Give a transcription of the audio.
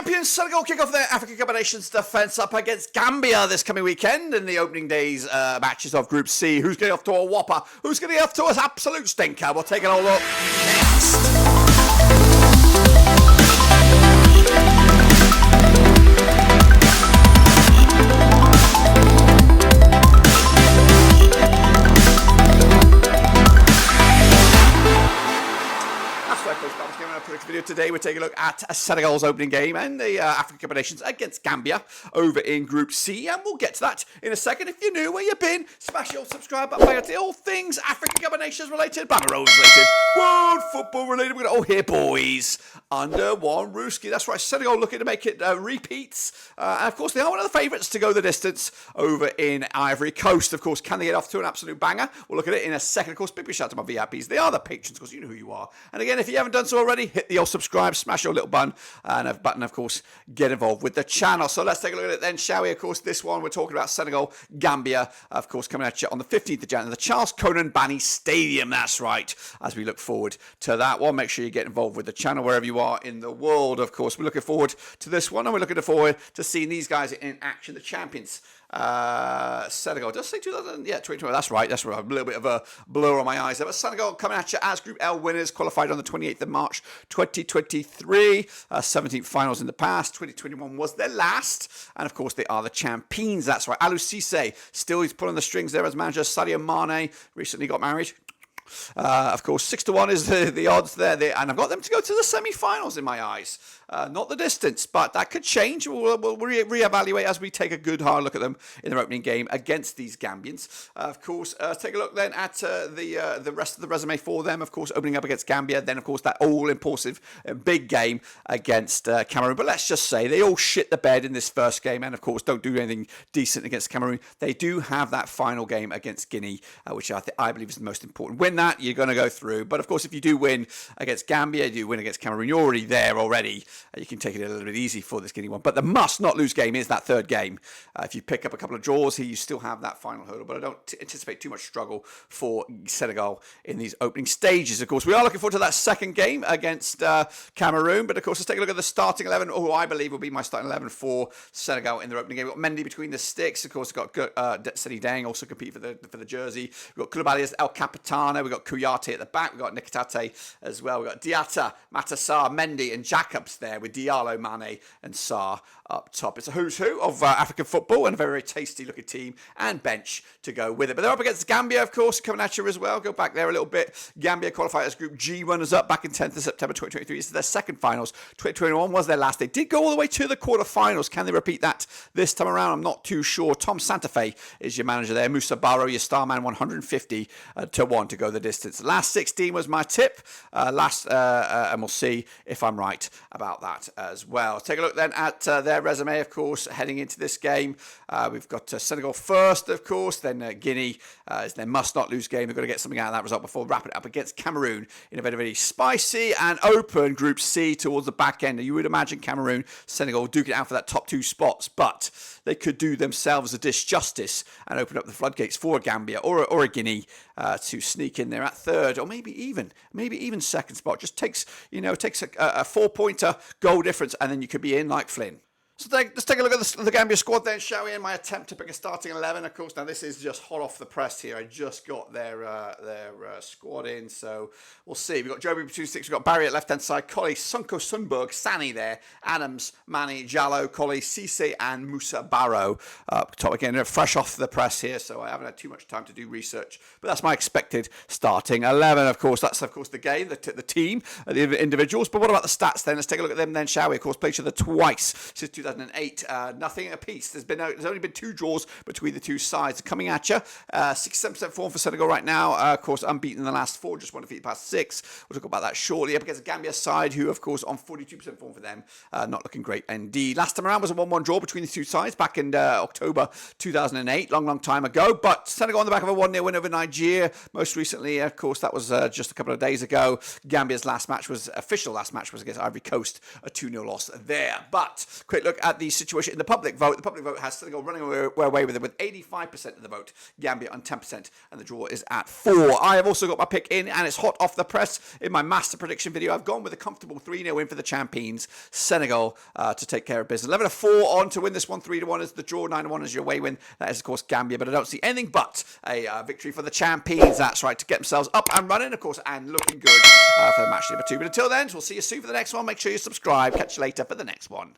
champions Senegal kick off their African Cup of Nations defence up against Gambia this coming weekend in the opening day's matches of Group C. Who's getting off to a whopper? Who's getting off to an absolute stinker? We'll take a look next. Video today, we're taking a look at Senegal's opening game and the African Cup of Nations against Gambia over in Group C, and we'll get to that in a second. If you're new, where you've been, smash your subscribe button. All things African Cup of Nations related, Bamarones related, world football related. We're going to, here, boys, under one Rooski. That's right, Senegal looking to make it repeats. And of course, they are one of the favourites to go the distance over in Ivory Coast. Of course, can they get off to an absolute banger? We'll look at it in a second. Of course, big shout out to my VIPs. They are the patrons, because you know who you are. And again, if you haven't done so already, hit the old subscribe, smash your little button, and a button, of course, get involved with the channel. So let's take a look at it then, shall we? Of course, this one, we're talking about Senegal, Gambia, of course, coming at you on the 15th of January, the Charles Conan Banny Stadium. That's right. As we look forward to that one, make sure you get involved with the channel wherever you are in the world. Of course, we're looking forward to this one, and we're looking forward to seeing these guys in action, the champions. Senegal, does say 2020, that's right, a little bit of a blur on my eyes there, but Senegal coming at you as Group L winners, qualified on the 28th of March 2023, 17th finals in the past, 2021 was their last, and of course they are the champions. That's right, Aliou Cissé, still he's pulling the strings there as manager. Sadio Mane recently got married. Of course, 6-1 is the odds there, and I've got them to go to the semi-finals in my eyes. Not the distance, but that could change. We'll reevaluate as we take a good hard look at them in their opening game against these Gambians. Of course, take a look then at the rest of the resume for them. Of course, opening up against Gambia, then of course that all-impulsive big game against Cameroon. But let's just say they all shit the bed in this first game, and of course don't do anything decent against Cameroon. They do have that final game against Guinea, which I believe is the most important. Win that, you're going to go through. But of course, if you do win against Gambia, you do win against Cameroon, you're already there already. You can take it a little bit easy for this Guinea one. But the must-not-lose game is that third game. If you pick up a couple of draws here, you still have that final hurdle. But I don't anticipate too much struggle for Senegal in these opening stages. Of course, we are looking forward to that second game against Cameroon. But of course, let's take a look at the starting 11, who I believe will be my starting 11 for Senegal in their opening game. We've got Mendy between the sticks. Of course, we've got Seni Dang also compete for the jersey. We've got Koulibaly as El Capitano. We've got Kouyaté at the back. We've got Nikitate as well. We've got Diatta, Matassar, Mendy, and Jacobs there with Diallo, Mane, and Sarr up top. It's a who's who of African football, and a very, very tasty looking team and bench to go with it. But they're up against Gambia, of course, coming at you as well. Go back there a little bit. Gambia qualified as Group G runners up back in 10th of September 2023. This is their second finals. 2021 was their last. They did go all the way to the quarterfinals. Can they repeat that this time around? I'm not too sure. Tom Santafe is your manager there. Musa Barrow, your star man, 150 to 1 to go the distance. Last 16 was my tip. And we'll see if I'm right about that as well. Take a look then at their resume, of course, heading into this game. We've got Senegal first, of course, then Guinea is their must-not-lose game. They've got to get something out of that result before wrapping it up against Cameroon in a very, very spicy and open Group C towards the back end. You would imagine Cameroon, Senegal duke it out for that top two spots, but they could do themselves a disjustice and open up the floodgates for a Gambia or a Guinea to sneak in there at third, or maybe even second spot. Just takes a 4-pointer goal difference, and then you could be in like Flynn. So let's take a look at the Gambia squad then, shall we? In my attempt to pick a starting 11, of course. Now this is just hot off the press here. I just got their squad in, so we'll see. We've got Joby between six. We've got Barry at left-hand side, Colley, Sunko Sundberg, Sani there, Adams, Mane, Jallo, Colley, Cisse, and Musa Barrow up top. Again, fresh off the press here, so I haven't had too much time to do research. But that's my expected starting 11, of course. That's, of course, the game, the team, the individuals. But what about the stats then? Let's take a look at them then, shall we? Of course, played each other twice since 2008, nothing apiece. There's only been 2 draws between the two sides. Coming at you, 67% form for Senegal right now. Of course, unbeaten in the last 4, just 1 defeat past 6. We'll talk about that shortly. Up against the Gambia side, who, of course, on 42% form for them. Not looking great indeed. Last time around was a 1-1 draw between the two sides back in October 2008, long time ago. But Senegal on the back of a 1-0 win over Nigeria. Most recently, of course, that was just a couple of days ago. Gambia's official last match was against Ivory Coast, a 2-0 loss there. But quick look look at the situation in the public vote, has Senegal running away with it with 85% of the vote, Gambia on 10%, and the draw is at 4. I have also got my pick in, and it's hot off the press in my master prediction video. I've gone with a comfortable 3-0 win for the champions, Senegal, to take care of business. 11-4 on to win this one, 3-1 is the draw, 9-1 is your away win. That is, of course, Gambia, but I don't see anything but a victory for the champions. That's right, to get themselves up and running, of course, and looking good for match number 2. But until then, we'll see you soon for the next one. Make sure you subscribe. Catch you later for the next one.